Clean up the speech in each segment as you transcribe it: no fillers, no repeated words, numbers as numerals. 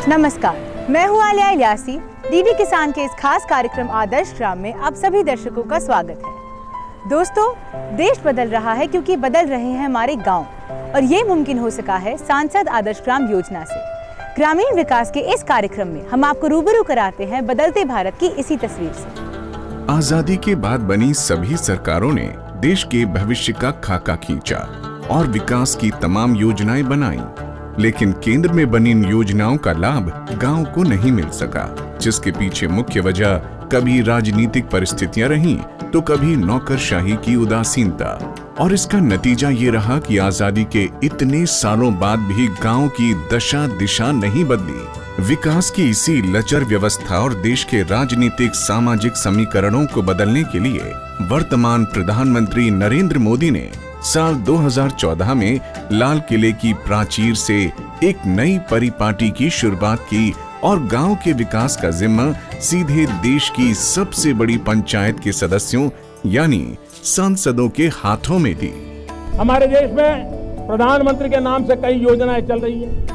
नमस्कार, मैं हूँ आलिया इलियासी। डीडी किसान के इस खास कार्यक्रम आदर्श ग्राम में आप सभी दर्शकों का स्वागत है। दोस्तों, देश बदल रहा है क्योंकि बदल रहे हैं हमारे गांव, और ये मुमकिन हो सका है सांसद आदर्श ग्राम योजना से। ग्रामीण विकास के इस कार्यक्रम में हम आपको रूबरू कराते हैं बदलते भारत की इसी तस्वीर से। आजादी के बाद बनी सभी सरकारों ने देश के भविष्य का खाका खींचा और विकास की तमाम योजनाएं बनाई, लेकिन केंद्र में बनी इन योजनाओं का लाभ गांव को नहीं मिल सका, जिसके पीछे मुख्य वजह कभी राजनीतिक परिस्थितियां रहीं तो कभी नौकरशाही की उदासीनता। और इसका नतीजा ये रहा कि आजादी के इतने सालों बाद भी गांव की दशा दिशा नहीं बदली। विकास की इसी लचर व्यवस्था और देश के राजनीतिक सामाजिक समीकरणों को बदलने के लिए वर्तमान प्रधानमंत्री नरेंद्र मोदी ने साल 2014 में लाल किले की प्राचीर से एक नई परिपाटी की शुरुआत की और गांव के विकास का जिम्मा सीधे देश की सबसे बड़ी पंचायत के सदस्यों यानी सांसदों के हाथों में दी। हमारे देश में प्रधानमंत्री के नाम से कई योजनाएं चल रही है,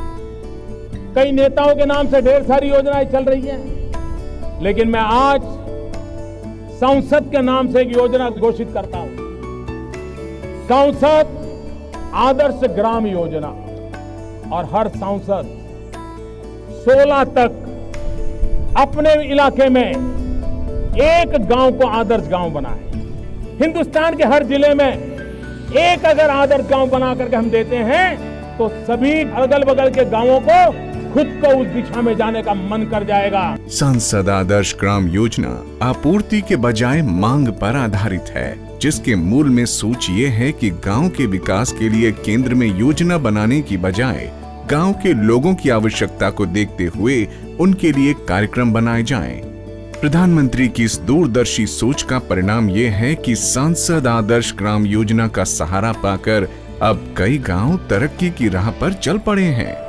कई नेताओं के नाम से ढेर सारी योजनाएं चल रही हैं, लेकिन मैं आज संसद के नाम से एक योजना घोषित करता हूं, सांसद आदर्श ग्राम योजना। और हर सांसद 16 तक अपने इलाके में एक गांव को आदर्श गांव बनाए। हिंदुस्तान के हर जिले में एक अगर आदर्श गांव बना करके हम देते हैं तो सभी अगल बगल के गांवों को खुद को उस दिशा में जाने का मन कर जाएगा। सांसद आदर्श ग्राम योजना आपूर्ति के बजाय मांग पर आधारित है, जिसके मूल में सोच ये है कि गांव के विकास के लिए केंद्र में योजना बनाने की बजाय गांव के लोगों की आवश्यकता को देखते हुए उनके लिए कार्यक्रम बनाए जाएं। प्रधानमंत्री की इस दूरदर्शी सोच का परिणाम ये है कि सांसद आदर्श ग्राम योजना का सहारा पाकर अब कई गांव तरक्की की राह पर चल पड़े हैं।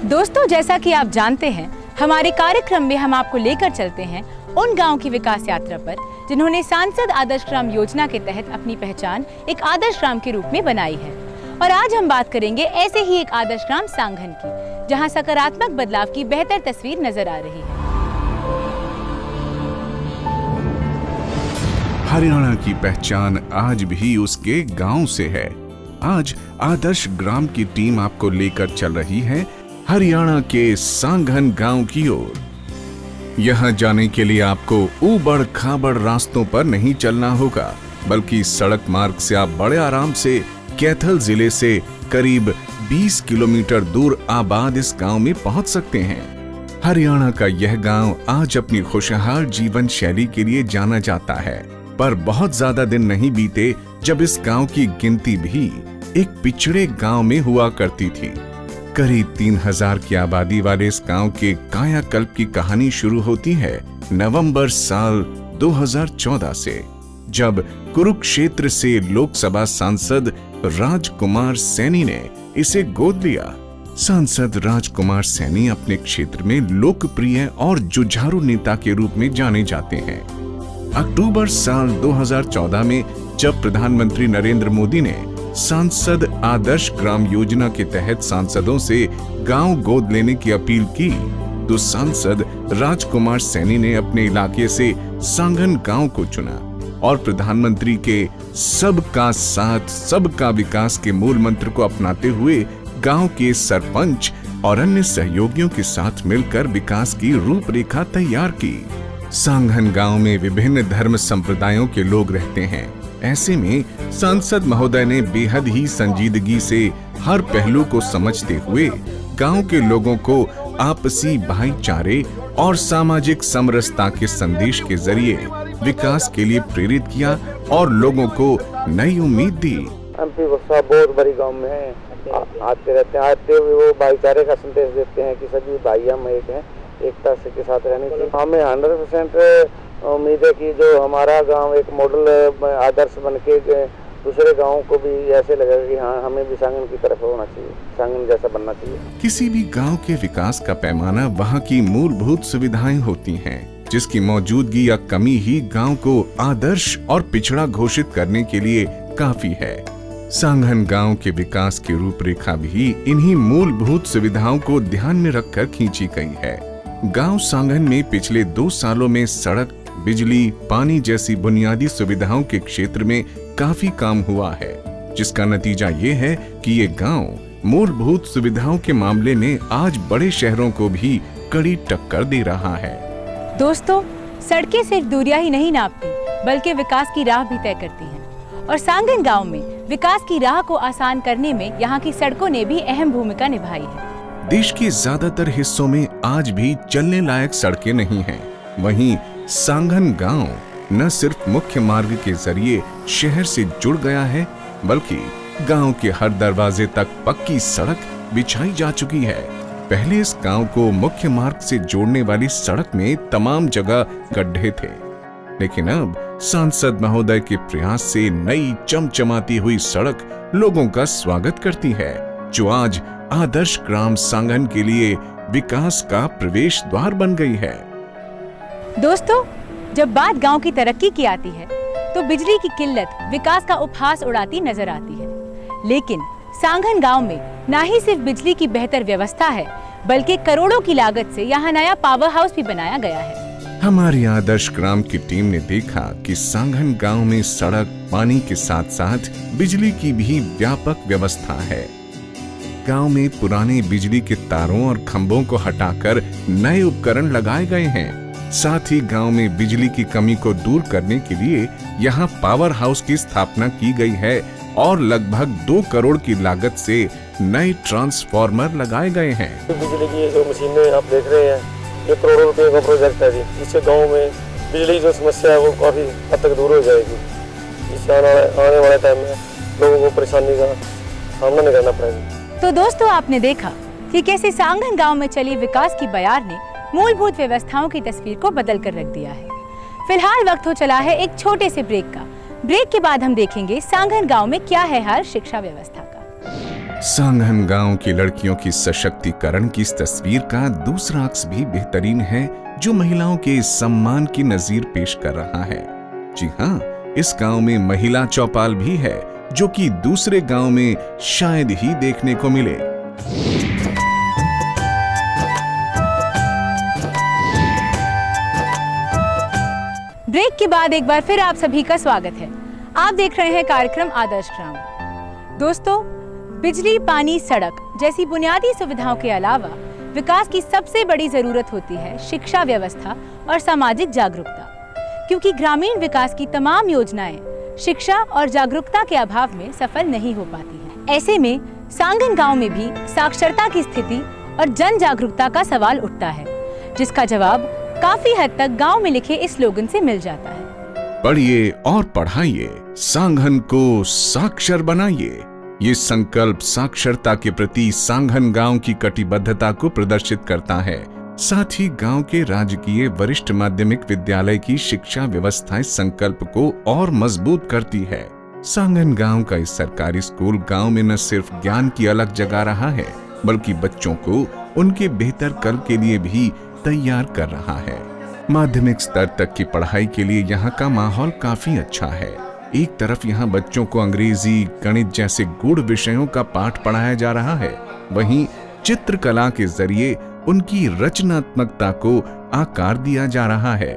दोस्तों, जैसा कि आप जानते हैं, हमारे कार्यक्रम में हम आपको लेकर चलते हैं उन गांव की विकास यात्रा पर जिन्होंने सांसद आदर्श ग्राम योजना के तहत अपनी पहचान एक आदर्श ग्राम के रूप में बनाई है। और आज हम बात करेंगे ऐसे ही एक आदर्श ग्राम सांगन की, जहां सकारात्मक बदलाव की बेहतर तस्वीर नजर आ रही है। हरियाणा की पहचान आज भी उसके गांव से है। आज आदर्श ग्राम की टीम आपको लेकर चल रही है हरियाणा के सांगन गांव की ओर। यहां जाने के लिए आपको ऊबड़ खाबड़ रास्तों पर नहीं चलना होगा, बल्कि सड़क मार्ग से आप बड़े आराम से कैथल जिले से करीब 20 किलोमीटर दूर आबाद इस गांव में पहुंच सकते हैं। हरियाणा का यह गांव आज अपनी खुशहाल जीवन शैली के लिए जाना जाता है, पर बहुत ज्यादा दिन नहीं बीते जब इस गांव की गिनती भी एक पिछड़े गांव में हुआ करती थी। करीब 3000 की आबादी वाले इस गांव के कायाकल्प की कहानी शुरू होती है नवंबर साल 2014 से, जब कुरुक्षेत्र से लोकसभा सांसद राजकुमार सैनी ने इसे गोद लिया। सांसद राजकुमार सैनी अपने क्षेत्र में लोकप्रिय और जुझारू नेता के रूप में जाने जाते हैं। अक्टूबर साल 2014 में जब प्रधानमंत्री नरेंद्र मोदी ने सांसद आदर्श ग्राम योजना के तहत सांसदों से गांव गोद लेने की अपील की, तो सांसद राजकुमार सैनी ने अपने इलाके से सांगन गांव को चुना और प्रधानमंत्री के सबका साथ सबका विकास के मूल मंत्र को अपनाते हुए गांव के सरपंच और अन्य सहयोगियों के साथ मिलकर विकास की रूपरेखा तैयार की। सांगन गांव में विभिन्न धर्म संप्रदायों के लोग रहते हैं। ऐसे में सांसद महोदय ने बेहद ही संजीदगी से हर पहलू को समझते हुए गांव के लोगों को आपसी भाईचारे और सामाजिक समरसता के संदेश के जरिए विकास के लिए प्रेरित किया और लोगों को नई उम्मीद दी। एमपी गुस्सा बहुत बड़ी गांव में है, आते रहते हैं, आते हुए वो भाईचारे का संदेश देते हैं कि सभी भाई हम एक हैं, एकता से के साथ रहने की हमें 100% उम्मीद है कि जो हमारा गांव एक मॉडल आदर्श बन के दूसरे गांवों को भी ऐसे लगेगा कि हाँ हमें भी सांगन की तरफ होना चाहिए, सांगन जैसा बनना चाहिए। किसी भी गांव के विकास का पैमाना वहां की मूलभूत सुविधाएं होती हैं, जिसकी मौजूदगी या कमी ही गांव को आदर्श और पिछड़ा घोषित करने के लिए काफी है। सांगन गांव के विकास की रूपरेखा भी इन्हीं मूलभूत सुविधाओं को ध्यान में रखकर खींची गई है। गांव सांगन में पिछले 2 सालों में सड़क, बिजली, पानी जैसी बुनियादी सुविधाओं के क्षेत्र में काफी काम हुआ है, जिसका नतीजा ये है कि ये गांव मूलभूत सुविधाओं के मामले में आज बड़े शहरों को भी कड़ी टक्कर दे रहा है। दोस्तों, सड़कें सिर्फ दूरियां ही नहीं नापती, बल्कि विकास की राह भी तय करती हैं। और सांगन गांव में विकास की राह को आसान करने में यहाँ की सड़कों ने भी अहम भूमिका निभाई है। देश के ज्यादातर हिस्सों में आज भी चलने लायक सड़कें नहीं हैं। वहीं सांगन गांव न सिर्फ मुख्य मार्ग के जरिए शहर से जुड़ गया है, बल्कि गांव के हर दरवाजे तक पक्की सड़क बिछाई जा चुकी है। पहले इस गांव को मुख्य मार्ग से जोड़ने वाली सड़क में तमाम जगह गड्ढे थे, लेकिन अब सांसद महोदय के प्रयास से नई चमचमाती हुई सड़क लोगों का स्वागत करती है, जो आज आदर्श ग्राम सांगन के लिए विकास का प्रवेश द्वार बन गई है। दोस्तों, जब बात गांव की तरक्की की आती है तो बिजली की किल्लत विकास का उपहास उड़ाती नजर आती है। लेकिन सांगन गांव में न ही सिर्फ बिजली की बेहतर व्यवस्था है, बल्कि करोड़ों की लागत से यहाँ नया पावर हाउस भी बनाया गया है। हमारी आदर्श ग्राम की टीम ने देखा कि सांगन गांव में सड़क, पानी के साथ साथ बिजली की भी व्यापक व्यवस्था है। गांव में पुराने बिजली के तारों और खंभों को हटाकर नए उपकरण लगाए गए हैं। साथ ही गांव में बिजली की कमी को दूर करने के लिए यहाँ पावर हाउस की स्थापना की गई है और लगभग 2 करोड़ की लागत से नए ट्रांसफार्मर लगाए गए हैं। बिजली की जो मशीनें आप देख रहे हैं, ये करोड़ों रुपए का प्रोजेक्ट है जी। इससे गांव में बिजली की जो समस्या है वो काफी हद तक दूर हो जाएगी। इससे आने वाले टाइम में लोगों को परेशानी का सामना नहीं करना पड़ेगा। तो दोस्तों, आपने देखा कि कैसे सांगन गांव में चली विकास की बयार ने मूलभूत व्यवस्थाओं की तस्वीर को बदल कर रख दिया है। फिलहाल वक्त हो चला है एक छोटे से ब्रेक का। ब्रेक के बाद हम देखेंगे सांगन गांव में क्या है हाल शिक्षा व्यवस्था का। सांगन गांव की लड़कियों की सशक्तिकरण की इस तस्वीर का दूसरा अक्स भी बेहतरीन है, जो महिलाओं के सम्मान की नजीर पेश कर रहा है। जी हाँ, इस गांव में महिला चौपाल भी है, जो कि दूसरे गांव में शायद ही देखने को मिले। ब्रेक के बाद एक बार फिर आप सभी का स्वागत है। आप देख रहे हैं कार्यक्रम आदर्श ग्राम। दोस्तों, बिजली, पानी, सड़क जैसी बुनियादी सुविधाओं के अलावा विकास की सबसे बड़ी जरूरत होती है शिक्षा व्यवस्था और सामाजिक जागरूकता, क्योंकि ग्रामीण विकास की तमाम योजनाएं शिक्षा और जागरूकता के अभाव में सफल नहीं हो पाती हैं। ऐसे में सांगन गांव में भी साक्षरता की स्थिति और जन जागरूकता का सवाल उठता है, जिसका जवाब काफी हद तक गांव में लिखे इस स्लोगन से मिल जाता है। पढ़िए और पढ़ाइए, सांगन को साक्षर बनाइए। ये संकल्प साक्षरता के प्रति सांगन गांव की कटिबद्धता को प्रदर्शित करता है। साथ ही गांव के राजकीय वरिष्ठ माध्यमिक विद्यालय की शिक्षा व्यवस्था इस संकल्प को और मजबूत करती है। सांगन गांव का इस सरकारी स्कूल गांव में न सिर्फ ज्ञान की अलग जगह रहा है, बल्कि बच्चों को उनके बेहतर कल के लिए भी तैयार कर रहा है। माध्यमिक स्तर तक की पढ़ाई के लिए यहाँ का माहौल काफी अच्छा है। एक तरफ यहाँ बच्चों को अंग्रेजी, गणित जैसे गूढ़ विषयों का पाठ पढ़ाया जा रहा है, वहीं चित्रकला के जरिए उनकी रचनात्मकता को आकार दिया जा रहा है।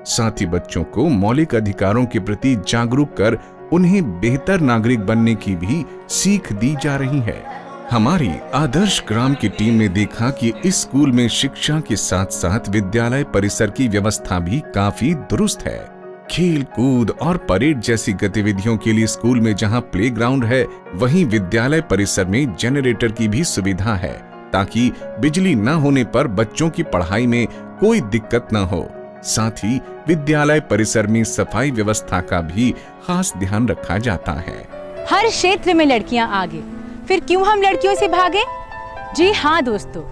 साथ ही बच्चों को मौलिक अधिकारों के प्रति जागरूक कर उन्हें बेहतर नागरिक बनने की भी सीख दी जा रही है। हमारी आदर्श ग्राम की टीम ने देखा कि इस स्कूल में शिक्षा के साथ साथ विद्यालय परिसर की व्यवस्था भी काफी दुरुस्त है। खेल कूद और परेड जैसी गतिविधियों के लिए स्कूल में जहां प्लेग्राउंड है, वहीं विद्यालय परिसर में जनरेटर की भी सुविधा है, ताकि बिजली न होने पर बच्चों की पढ़ाई में कोई दिक्कत न हो। साथ ही विद्यालय परिसर में सफाई व्यवस्था का भी खास ध्यान रखा जाता है। हर क्षेत्र में लड़कियां आगे, फिर क्यों हम लड़कियों से भागे? जी हाँ दोस्तों,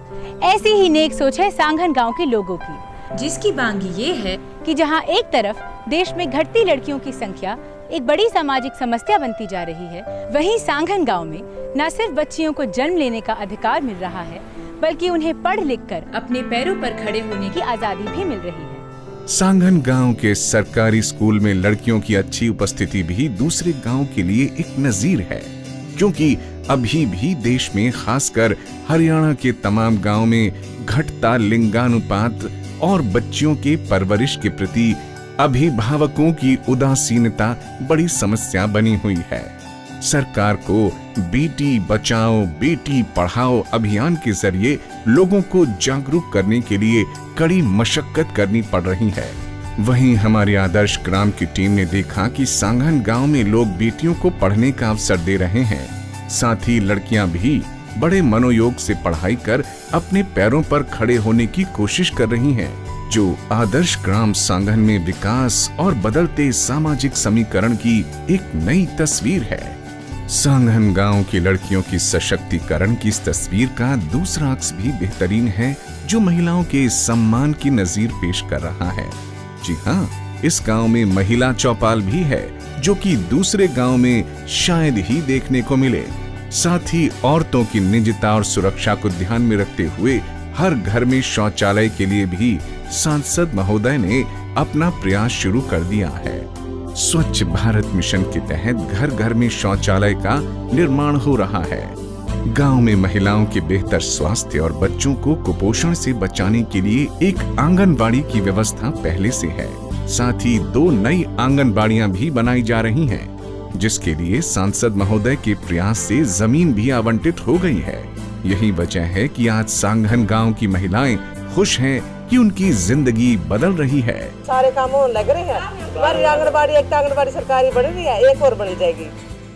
ऐसी ही नेक सोच है सांगन गांव के लोगों की, जिसकी बांगी ये है कि जहां एक तरफ देश में घटती लड़कियों की संख्या एक बड़ी सामाजिक समस्या बनती जा रही है, वहीं सांगन गांव में न सिर्फ बच्चियों को जन्म लेने का अधिकार मिल रहा है, बल्कि उन्हें पढ़ लिख कर अपने पैरों पर खड़े होने की आजादी भी मिल रही है। सांगन गांव के सरकारी स्कूल में लड़कियों की अच्छी उपस्थिति भी दूसरे गांव के लिए एक नजीर है। क्योंकि अभी भी देश में खासकर हरियाणा के तमाम गांव में घटता लिंगानुपात और बच्चियों के परवरिश के प्रति अभिभावकों की उदासीनता बड़ी समस्या बनी हुई है। सरकार को बेटी बचाओ बेटी पढ़ाओ अभियान के जरिए लोगों को जागरूक करने के लिए कड़ी मशक्कत करनी पड़ रही है। वहीं हमारे आदर्श ग्राम की टीम ने देखा कि सांगन गांव में लोग बेटियों को पढ़ने का अवसर दे रहे हैं। साथ ही लड़कियां भी बड़े मनोयोग से पढ़ाई कर अपने पैरों पर खड़े होने की कोशिश कर रही हैं, जो आदर्श ग्राम सांगन में विकास और बदलते सामाजिक समीकरण की एक नई तस्वीर है। सांगन गांव की लड़कियों की सशक्तिकरण की इस तस्वीर का दूसरा अक्ष भी बेहतरीन है, जो महिलाओं के सम्मान की नजीर पेश कर रहा है। जी हाँ, इस गांव में महिला चौपाल भी है, जो कि दूसरे गांव में शायद ही देखने को मिले। साथ ही औरतों की निजता और सुरक्षा को ध्यान में रखते हुए हर घर में शौचालय के लिए भी सांसद महोदय ने अपना प्रयास शुरू कर दिया है। स्वच्छ भारत मिशन के तहत घर घर में शौचालय का निर्माण हो रहा है। गांव में महिलाओं के बेहतर स्वास्थ्य और बच्चों को कुपोषण से बचाने के लिए एक आंगनबाड़ी की व्यवस्था पहले से है। साथ ही 2 नई आंगनबाड़ियां भी बनाई जा रही हैं, जिसके लिए सांसद महोदय के प्रयास से जमीन भी आवंटित हो गई है। यही वजह है कि आज सांगन गांव की महिलाएं खुश हैं कि उनकी जिंदगी बदल रही है। सारे काम होने लग रहे हैं। हमारी आंगनबाड़ी एक आंगनबाड़ी सरकारी बन रही है, एक और बनी जाएगी।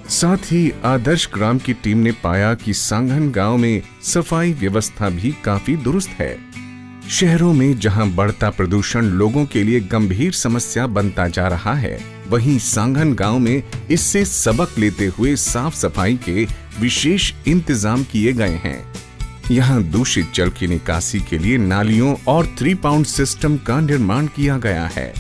साथ ही आदर्श ग्राम की टीम ने पाया कि सांगन गांव में सफाई व्यवस्था भी काफी दुरुस्त है। शहरों में जहां बढ़ता प्रदूषण लोगों के लिए गंभीर समस्या बनता जा रहा है, वहीं सांगन गांव में इससे सबक लेते हुए साफ सफाई के विशेष इंतजाम किए गए हैं। यहाँ दूषित जल की निकासी के लिए नालियों और 3 पाउंड सिस्टम का निर्माण किया गया है।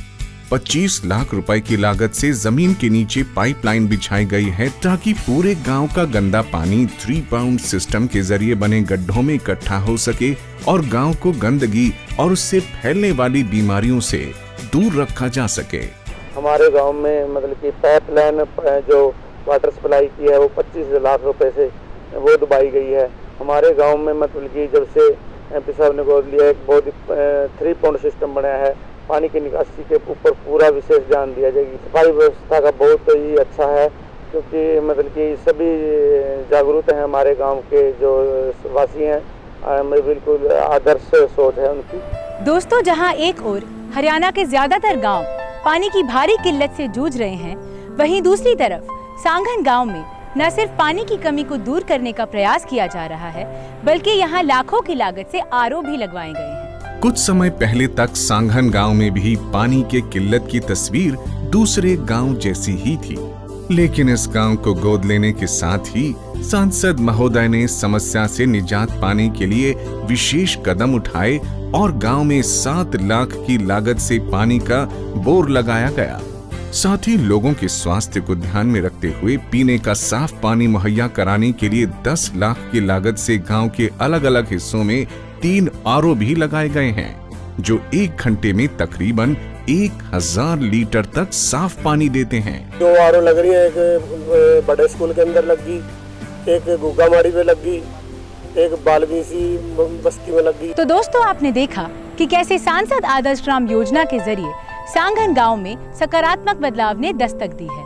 25 लाख रुपए की लागत से जमीन के नीचे पाइपलाइन बिछाई गई है, ताकि पूरे गांव का गंदा पानी 3 पाउंड सिस्टम के जरिए बने गड्ढों में इकट्ठा हो सके और गांव को गंदगी और उससे फैलने वाली बीमारियों से दूर रखा जा सके। हमारे गांव में मतलब कि पाइपलाइन जो वाटर सप्लाई की है वो 25 लाख रुपए से वो दबाई गई है। हमारे गांव में मतलब कि जब से एमपी साहब ने गोद लिया एक बहुत 3 पाउंड सिस्टम बनाया है, पानी की निकासी के ऊपर पूरा विशेष ध्यान दिया जाएगी। सफाई व्यवस्था का बहुत ही अच्छा है, क्योंकि मतलब कि सभी जागरूक हैं। हमारे गांव के जो वासी हैं, बिल्कुल आदर्श सोच है उनकी। दोस्तों, जहां एक ओर हरियाणा के ज्यादातर गांव पानी की भारी किल्लत से जूझ रहे हैं, वहीं दूसरी तरफ सांगन गांव में न सिर्फ पानी की कमी को दूर करने का प्रयास किया जा रहा है, बल्कि यहाँ लाखों की लागत से आरओ भी लगवाए गए हैं। कुछ समय पहले तक सांगन गांव में भी पानी के किल्लत की तस्वीर दूसरे गांव जैसी ही थी, लेकिन इस गांव को गोद लेने के साथ ही सांसद महोदय ने समस्या से निजात पाने के लिए विशेष कदम उठाए और गांव में 7 लाख की लागत से पानी का बोर लगाया गया। साथ ही लोगों के स्वास्थ्य को ध्यान में रखते हुए पीने का साफ पानी मुहैया कराने के लिए 10 लाख की लागत से गांव के अलग अलग हिस्सों में 3 आरओ भी लगाए गए हैं, जो 1 घंटे में तकरीबन 1000 लीटर तक साफ पानी देते हैं। 2 आरओ लग रही है, एक बड़े स्कूल के अंदर लग गई, एक गुग्गामाड़ी में लग गई, एक बालवीसी बस्ती में लग गई। तो दोस्तों, आपने देखा कि कैसे सांसद आदर्श ग्राम योजना के जरिए सांगन गांव में सकारात्मक बदलाव ने दस्तक दी है।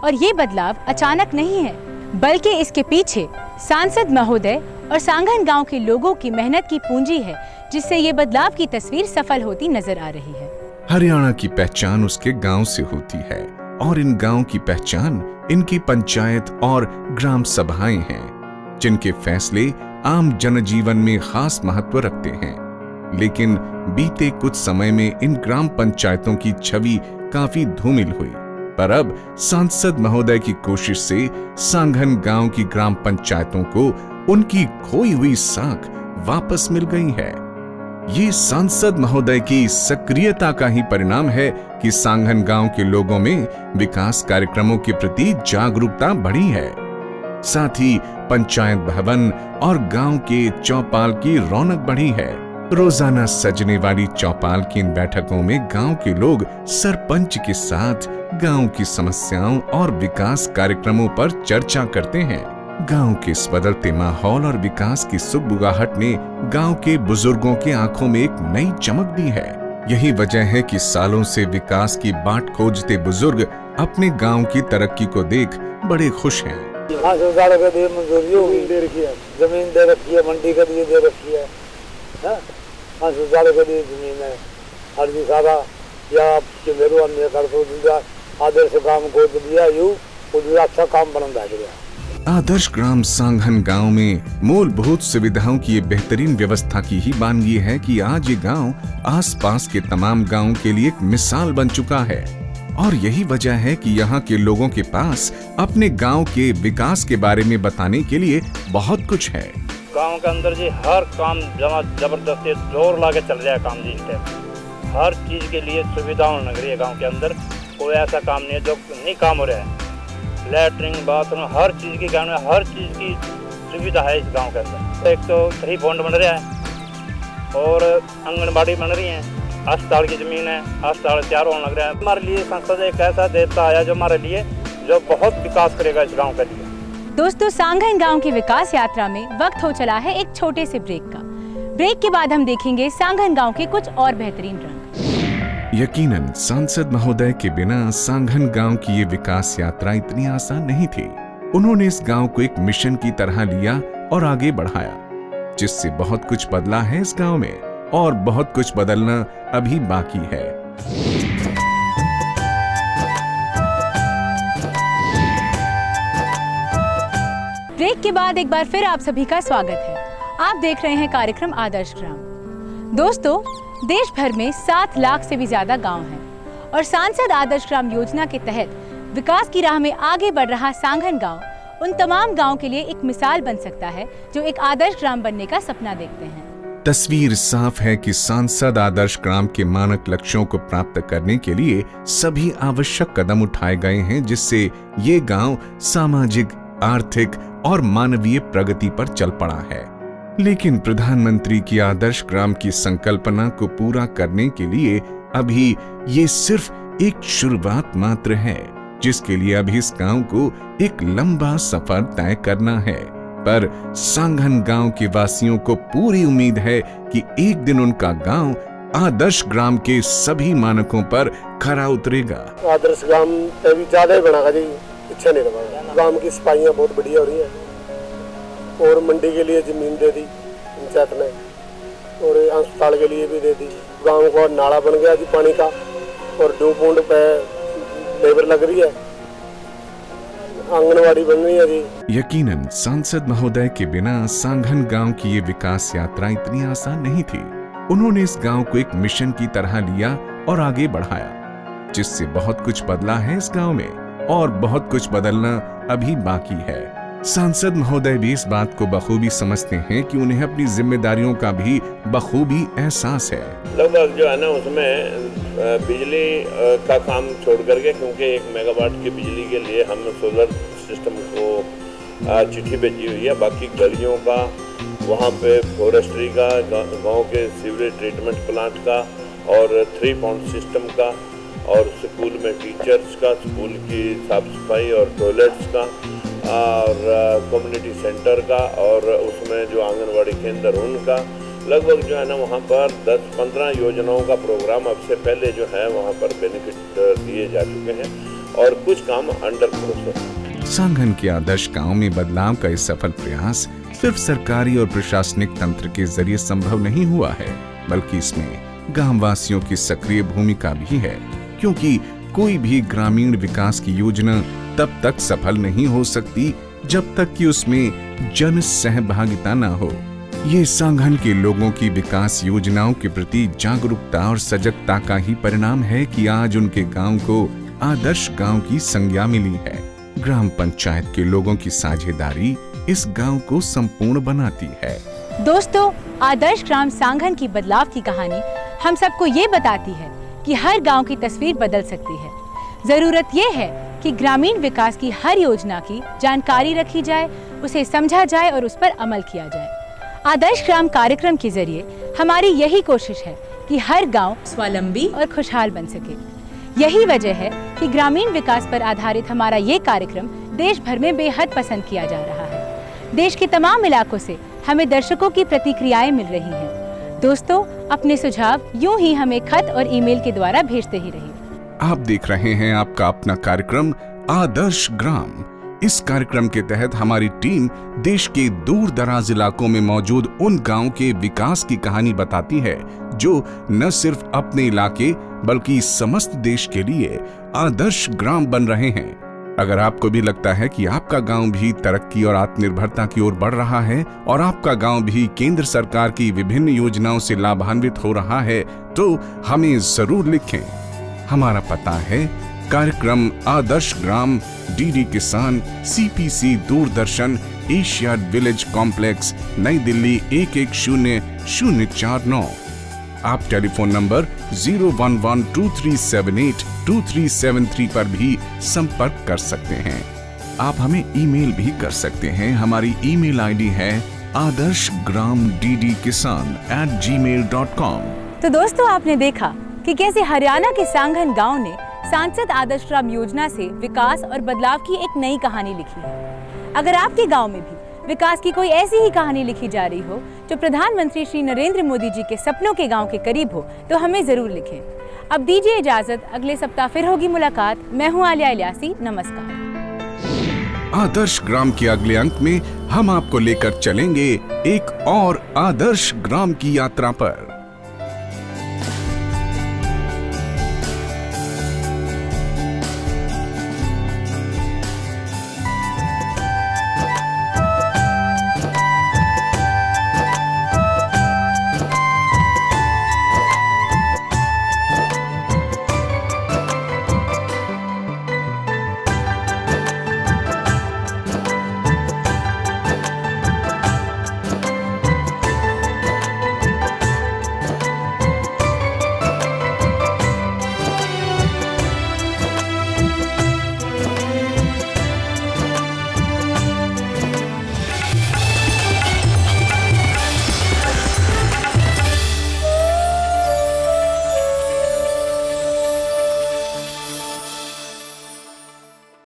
और ये बदलाव अचानक नहीं है, बल्कि इसके पीछे सांसद महोदय और सांगन गांव के लोगों की मेहनत की पूंजी है, जिससे ये बदलाव की तस्वीर सफल होती नजर आ रही है। हरियाणा की पहचान उसके गांव से होती है, और इन गांव की पहचान इनकी पंचायत और ग्राम सभाएं हैं, जिनके फैसले आम जनजीवन में खास महत्व रखते हैं। लेकिन बीते कुछ समय में इन ग्राम पंचायतों की छवि काफी धूमिल हुई, पर अब सांसद महोदय की कोशिश से सांगन गांव की ग्राम पंचायतों को उनकी खोई हुई साख वापस मिल गई है। ये सांसद महोदय की सक्रियता का ही परिणाम है कि सांगन गांव के लोगों में विकास कार्यक्रमों के प्रति जागरूकता बढ़ी है। साथ ही पंचायत भवन और गांव के चौपाल की रौनक बढ़ी है। रोजाना सजने वाली चौपाल की इन बैठकों में गांव के लोग सरपंच के साथ गांव की समस्याओं और विकास कार्यक्रमों पर चर्चा करते हैं। गांव के इस बदलते माहौल और विकास की सुगबुगाहट ने गांव के बुजुर्गों के आंखों में एक नई चमक दी है। यही वजह है कि सालों से विकास की बाट खोजते बुजुर्ग अपने गांव की तरक्की को देख बड़े खुश हैं। 500 साल के लिए मंजूरी होगी, दे रखी है, जमीन दे रखी है, मंडी के लिए दे रखी है, 500 साल के लिए जमीन है। हर जी सारा या मेरे अन्य कर तो दिया आदर्श ग्राम को दिया यू कुछ अच्छा काम बन गया। आदर्श ग्राम सांघन गांव में मूलभूत सुविधाओं की ये बेहतरीन व्यवस्था की ही बानगी है कि आज ये गांव आसपास के तमाम गांवों के लिए एक मिसाल बन चुका है। और यही वजह है कि यहाँ के लोगों के पास अपने गांव के विकास के बारे में बताने के लिए बहुत कुछ है। गांव के अंदर जी हर काम जबरदस्ती जोर लाके चल रहा है काम जी। इस टाइम हर चीज के लिए सुविधा होने लग रही है। गांव के अंदर कोई ऐसा काम नहीं है जो नहीं काम हो रहा है। लैट्रिन बाथरूम हर चीज की गांव में हर चीज की सुविधा है इस गांव के अंदर। एक तो 3 पॉइंट बन रहा है और आंगनबाड़ी बन रही है, अस्पताल की जमीन है, अस्पताल तैयार होने लग रहा है। हमारे लिए संसद एक ऐसा देवता आया जो हमारे लिए जो बहुत विकास करेगा इस गाँव के लिए। दोस्तों, सांघन गांव की विकास यात्रा में वक्त हो चला है एक छोटे से ब्रेक का। ब्रेक के बाद हम देखेंगे सांघन गांव के कुछ और बेहतरीन रंग। यकीनन सांसद महोदय के बिना सांघन गांव की ये विकास यात्रा इतनी आसान नहीं थी। उन्होंने इस गांव को एक मिशन की तरह लिया और आगे बढ़ाया, जिससे बहुत कुछ बदला है इस गांव में और बहुत कुछ बदलना अभी बाकी है। ब्रेक के बाद एक बार फिर आप सभी का स्वागत है। आप देख रहे हैं कार्यक्रम आदर्श ग्राम। दोस्तों, देश भर में 7 लाख से भी ज्यादा गांव हैं और सांसद आदर्श ग्राम योजना के तहत विकास की राह में आगे बढ़ रहा सांघन गांव उन तमाम गांव के लिए एक मिसाल बन सकता है जो एक आदर्श ग्राम बनने का सपना देखते हैं। तस्वीर साफ है कि सांसद आदर्श ग्राम के मानक लक्ष्यों को प्राप्त करने के लिए सभी आवश्यक कदम उठाए गए हैं, जिससे ये गांव सामाजिक, आर्थिक और मानवीय प्रगति पर चल पड़ा है। लेकिन प्रधानमंत्री की आदर्श ग्राम की संकल्पना को पूरा करने के लिए अभी ये सिर्फ एक शुरुआत मात्र है, जिसके लिए अभी इस गांव को एक लंबा सफर तय करना है। पर सांघन गांव के वासियों को पूरी उम्मीद है कि एक दिन उनका गांव आदर्श ग्राम के सभी मानकों पर खरा उतरेगा। आदर्श ग्राम अभी ज्यादा ही बना जी, पीछे नहीं रहा। गांव की सफाइयाँ बहुत बढ़िया हो रही है और मंडी के लिए जमीन दे दी पंचायत ने और अस्पताल के लिए भी दे दी। गांव को नाला बन गया जी पानी का और 2 पॉइंट पे लेबर लग रही है, आंगनवाड़ी बन रही है जी। यकीनन सांसद महोदय के बिना सांघन गांव की ये विकास यात्रा इतनी आसान नहीं थी। उन्होंने इस गांव को एक मिशन की तरह लिया और आगे बढ़ाया, जिससे बहुत कुछ बदला है इस गांव में और बहुत कुछ बदलना अभी बाकी है। सांसद महोदय भी इस बात को बखूबी समझते हैं कि उन्हें अपनी जिम्मेदारियों का भी बखूबी एहसास है। लगभग जो है ना उसमें बिजली का काम छोड़ करके, क्योंकि 1 मेगावाट की बिजली के लिए हम सोलर सिस्टम को चिट्ठी भेजी हुई है। बाकी गलियों का, वहाँ पे फॉरेस्ट्री का, गांव के सीवरेज ट्रीटमेंट प्लांट का और 3 पॉइंट सिस्टम का और स्कूल में टीचर्स का, स्कूल की साफ सफाई और टॉयलेट्स का और कम्युनिटी सेंटर का और उसमें जो आंगनवाड़ी केंद्र उनका, लगभग जो है ना वहाँ पर 10-15 योजनाओं का प्रोग्राम अब से पहले जो है वहाँ पर बेनिफिट दिए जा चुके हैं और कुछ काम अंडर प्रोसेस। सांघन के आदर्श गांव में बदलाव का इस सफल प्रयास सिर्फ सरकारी और प्रशासनिक तंत्र के जरिए संभव नहीं हुआ है, बल्कि इसमें गांव वासियों की सक्रिय भूमिका भी है, क्योंकि कोई भी ग्रामीण विकास की योजना तब तक सफल नहीं हो सकती जब तक कि उसमें जन सहभागिता न हो। ये सांघन के लोगों की विकास योजनाओं के प्रति जागरूकता और सजगता का ही परिणाम है कि आज उनके गांव को आदर्श गांव की संज्ञा मिली है। ग्राम पंचायत के लोगों की साझेदारी इस गांव को संपूर्ण बनाती है। दोस्तों, आदर्श ग्राम सांघन की बदलाव की कहानी हम सबको ये बताती है कि हर गांव की तस्वीर बदल सकती है। जरूरत ये है कि ग्रामीण विकास की हर योजना की जानकारी रखी जाए, उसे समझा जाए और उस पर अमल किया जाए। आदर्श ग्राम कार्यक्रम के जरिए हमारी यही कोशिश है कि हर गांव स्वावलंबी और खुशहाल बन सके। यही वजह है कि ग्रामीण विकास पर आधारित हमारा ये कार्यक्रम देश भर में बेहद पसंद किया जा रहा है। देश के तमाम इलाकों से हमें दर्शकों की प्रतिक्रियाएं मिल रही हैं। दोस्तों, अपने सुझाव यूं ही हमें खत और ईमेल के द्वारा भेजते ही रहिए। आप देख रहे हैं आपका अपना कार्यक्रम आदर्श ग्राम। इस कार्यक्रम के तहत हमारी टीम देश के दूर दराज इलाकों में मौजूद उन गांवों के विकास की कहानी बताती है जो न सिर्फ अपने इलाके बल्कि समस्त देश के लिए आदर्श ग्राम बन रहे हैं। अगर आपको भी लगता है कि आपका गांव भी तरक्की और आत्मनिर्भरता की ओर बढ़ रहा है और आपका गांव भी केंद्र सरकार की विभिन्न योजनाओं से लाभान्वित हो रहा है, तो हमें जरूर लिखें। हमारा पता है कार्यक्रम आदर्श ग्राम, डीडी किसान, CPC Doordarshan, Asiad village complex, नई दिल्ली 110049। आप टेलीफोन नंबर 01123782373 पर भी संपर्क कर सकते हैं। आप हमें ईमेल भी कर सकते हैं। हमारी ईमेल आईडी है adarshgramddkisan@gmail.com। तो दोस्तों, आपने देखा कि कैसे हरियाणा के सांगन गांव ने सांसद आदर्श ग्राम योजना से विकास और बदलाव की एक नई कहानी लिखी है। अगर आपके गांव में भी विकास की कोई ऐसी ही कहानी लिखी जा रही हो जो प्रधानमंत्री श्री नरेंद्र मोदी जी के सपनों के गांव के करीब हो, तो हमें जरूर लिखें। अब दीजिए इजाजत, अगले सप्ताह फिर होगी मुलाकात। मैं हूं आलिया इलियासी, नमस्कार। आदर्श ग्राम के अगले अंक में हम आपको लेकर चलेंगे एक और आदर्श ग्राम की यात्रा पर।